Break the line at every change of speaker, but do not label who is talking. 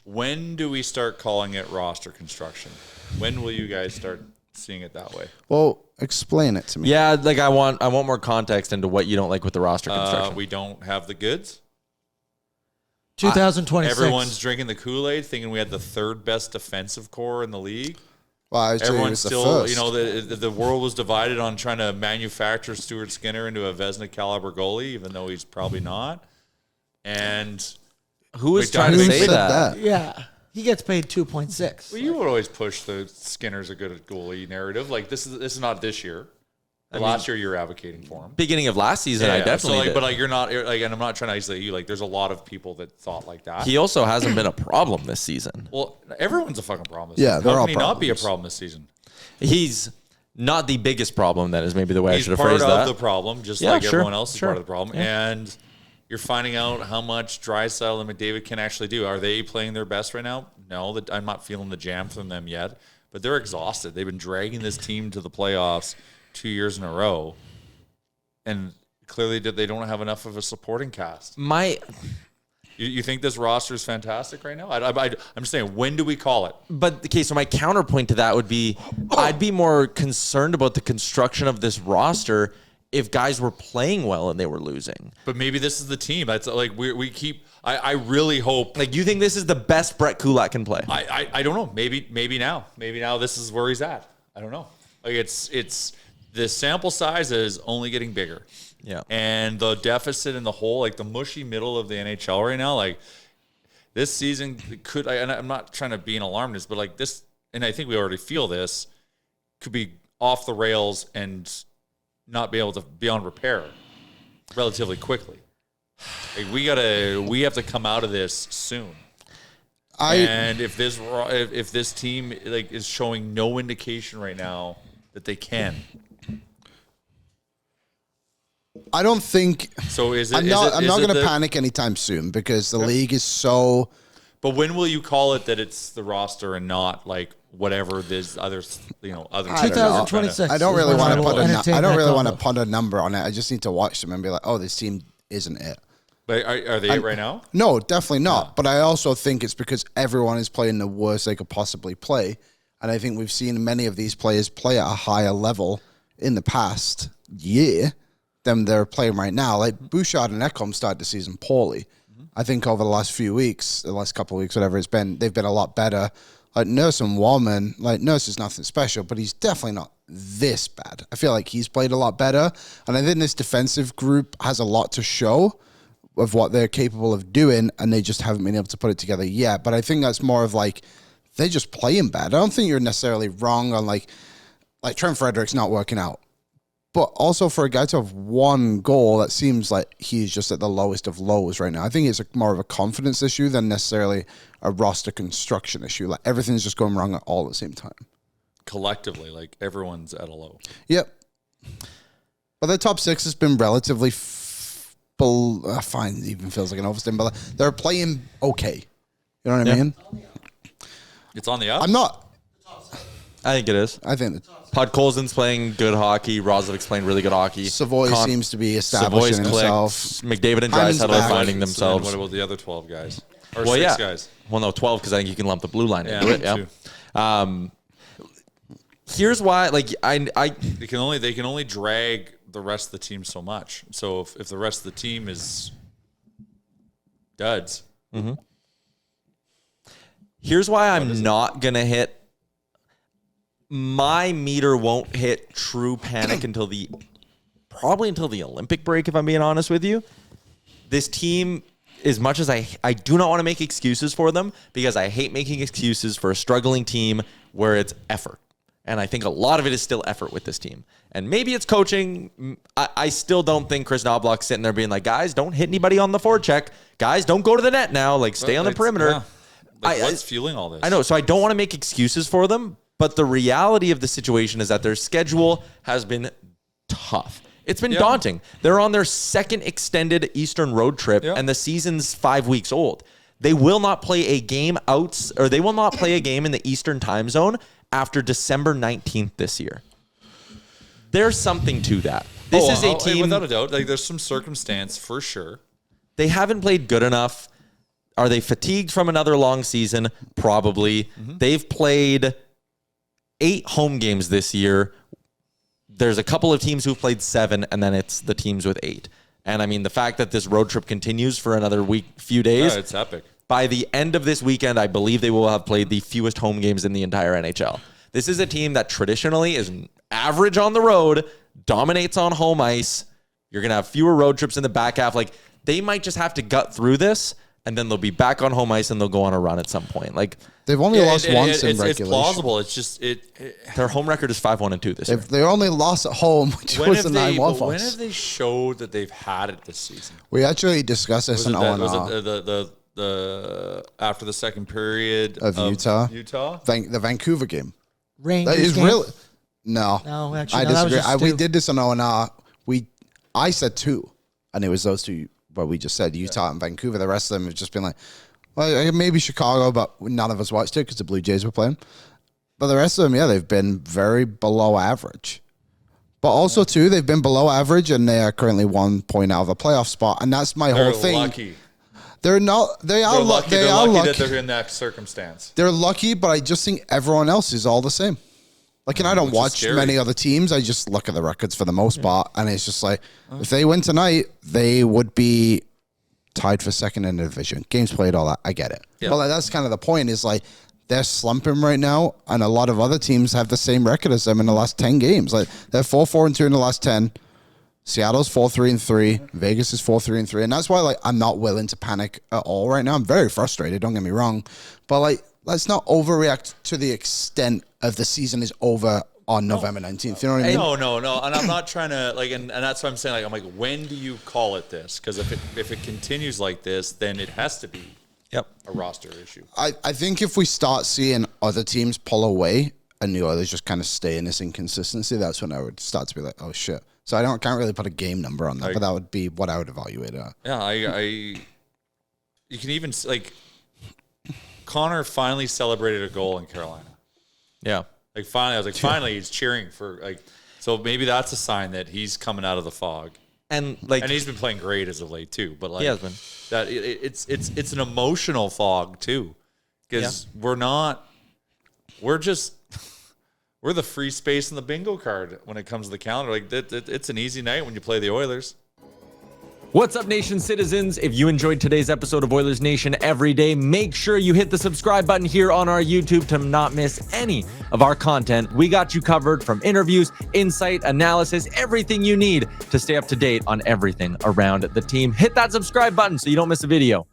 When do we start calling it roster construction? When will you guys start seeing it that way?
Well, explain it to me.
Yeah, like I want more context into what you don't like with the roster construction.
We don't have the goods.
2026.
Everyone's drinking the Kool-Aid, thinking we had the third best defensive core in the league.
Well, I would say it
Everyone's
was the
still,
first.
you know, the world was divided on trying to manufacture Stuart Skinner into a Vezina caliber goalie, even though he's probably not. And
Who is
McDonough
trying to
Who
say
said
that?
Yeah. He gets paid 2.6.
Well, you would always push the Skinner's a good goalie narrative. Like this is not this year. Last year you were advocating for him.
Beginning of last season, I definitely did.
But like you're not like, and I'm not trying to isolate you. Like there's a lot of people that thought like that.
He also hasn't been a problem this season.
Well, everyone's a fucking problem.
Yeah,
How
they're
can
all
he not be a
problems.
problem this season?
He's not the biggest problem. That is maybe the way I
He's
should have
part
phrased
of
that.
the problem, just
Yeah,
like
sure,
everyone else is
sure.
part of the problem.
Yeah.
And you're finding out how much Draisaitl and McDavid can actually do. Are they playing their best right now? No, I'm not feeling the jam from them yet. But they're exhausted. They've been dragging this team to the playoffs 2 years in a row, and clearly they don't have enough of a supporting cast. You think this roster is fantastic right now? I'm just saying, when do we call it?
But okay, so my counterpoint to that would be, I'd be more concerned about the construction of this roster if guys were playing well and they were losing.
But maybe this is the team. That's like we keep. I really hope.
Like, you think this is the best Brett Kulak can play?
I don't know. Maybe now this is where he's at. I don't know. Like it's the sample size is only getting bigger.
Yeah.
And the deficit in the whole, like the mushy middle of the NHL right now, like this season could. And I'm not trying to be an alarmist, but like this, and I think we already feel this, could be off the rails and not be able to be on repair relatively quickly. Like we have to come out of this soon. And if this team like is showing no indication right now that they can,
I don't think.
so is it?
I'm not going to panic anytime soon because the league is so.
But when will you call it that it's the roster and not like whatever this others, other
2026.
I don't really want to put
I don't really
want to put a number on it. I just need to watch them and be like, oh, this team isn't it.
But are they it right now?
No, definitely not. But I also think it's because everyone is playing the worst they could possibly play. And I think we've seen many of these players play at a higher level in the past year than they're playing right now. Like Bouchard and Ekholm started the season poorly. I think over the last few weeks, the last couple of weeks, whatever it's been, they've been a lot better. Like Nurse and Wallman, like Nurse is nothing special, but he's definitely not this bad. I feel like he's played a lot better. And I think this defensive group has a lot to show of what they're capable of doing, and they just haven't been able to put it together yet. But I think that's more of like, they're just playing bad. I don't think you're necessarily wrong on like Trent Frederick's not working out. But also for a guy to have one goal, that seems like he's just at the lowest of lows right now. I think it's more of a confidence issue than necessarily a roster construction issue. Like everything's just going wrong all at the same time.
Collectively, like everyone's at a low.
Yep. But the top six has been relatively fine. It even feels like an overstatement, but they're playing okay. You know what I mean?
It's on the up.
I'm not.
I think it is.
I think
Podkolzin's playing good hockey. Roslovic's playing really good hockey.
Savoy seems to be establishing
Savoy's
himself.
McDavid and
Hyman's
Draisaitl are
back.
finding
And
themselves.
what about the other 12 guys? Or
Well,
6
yeah.
guys?
Well, no, 12 because I think you can lump the blue line
Yeah,
into it.
me
Yeah.
too.
Here's why. Like
They can only drag the rest of the team so much. So if the rest of the team is duds,
here's why I'm not gonna hit. My meter won't hit true panic until probably until the Olympic break, if I'm being honest with you. This team, as much as I do not want to make excuses for them, because I hate making excuses for a struggling team where it's effort. And I think a lot of it is still effort with this team. And maybe it's coaching. I still don't think Chris Knobloch's sitting there being like, guys, don't hit anybody on the forecheck. Guys, don't go to the net now. Like, stay on the perimeter.
Yeah. Like, what's fueling all this?
I know. So I don't want to make excuses for them. But the reality of the situation is that their schedule has been tough. It's been daunting. They're on their second extended Eastern road trip, and the season's 5 weeks old. They will not play a game they will not play a game in the Eastern time zone after December 19th this year. There's something to that. This is a team
without a doubt. Like, there's some circumstance for sure.
They haven't played good enough Are they fatigued from another long season? Probably. They've played 8 home games this year. There's a couple of teams who've played 7, and then it's the teams with 8. And I mean, the fact that this road trip continues for another few days.
It's epic.
By the end of this weekend, I believe they will have played the fewest home games in the entire NHL. This is a team that traditionally is average on the road, dominates on home ice. You're going to have fewer road trips in the back half. Like, they might just have to gut through this, and then they'll be back on home ice and they'll go on a run at some point. Like,
they've only lost once in regulation.
It's plausible. It's just
their home record is 5-1-2 this year.
They only lost at home, which was the 9-1 for
When
us.
have they showed that they've had it this season?
We actually discussed this in
Was
O&R.
it the after the second period
Of Utah?
Utah?
The Vancouver game.
Rangers
That is
game?
really... No.
No, actually,
I
no, that was
disagree.
just
We
two.
did this on O&R. I said 2, and it was those 2, but we just said Utah and Vancouver. The rest of them have just been like, well, maybe Chicago, but none of us watched it because the Blue Jays were playing. But the rest of them, they've been very below average. But also, too, they've been below average, and they are currently 1 point out of a playoff spot. And that's my whole thing.
Lucky.
They're not. They are lucky.
They're lucky that they're in that circumstance.
They're lucky, but I just think everyone else is all the same. Like, and I don't
Which is
watch
scary.
many other teams. I just look at the records for the most part, and it's just like, if they win tonight, they would be tied for second in the division. Games played, all that. I get it.
Yeah.
But like, that's kind of the point, is like, they're slumping right now, and a lot of other teams have the same record as them in the last 10 games. Like, they're 4-4-2 in the last 10. Seattle's 4-3-3. Vegas is 4-3-3. And that's why, like, I'm not willing to panic at all right now. I'm very frustrated, don't get me wrong. But, like, let's not overreact to the extent of the season is over on November 19th. You know what I mean?
No. And I'm not trying to, like, and that's what I'm saying. Like, I'm like, when do you call it this? Because if it continues like this, then it has to be a roster issue.
I think if we start seeing other teams pull away and the Oilers just kind of stay in this inconsistency, that's when I would start to be like, oh, shit. So I can't really put a game number on that, but that would be what I would evaluate it at.
Yeah, you can even, like, Connor finally celebrated a goal in Carolina.
Yeah.
Like, finally, I was like, finally, he's cheering for, like, so maybe that's a sign that he's coming out of the fog.
And like,
And he's been playing great as of late too. But like,
he has been.
That it's an emotional fog too, because we're the free space in the bingo card when it comes to the calendar. Like, it's an easy night when you play the Oilers.
What's up, Nation citizens? If you enjoyed today's episode of Oilers Nation every day, make sure you hit the subscribe button here on our YouTube to not miss any of our content. We got you covered, from interviews, insight, analysis, everything you need to stay up to date on everything around the team. Hit that subscribe button so you don't miss a video.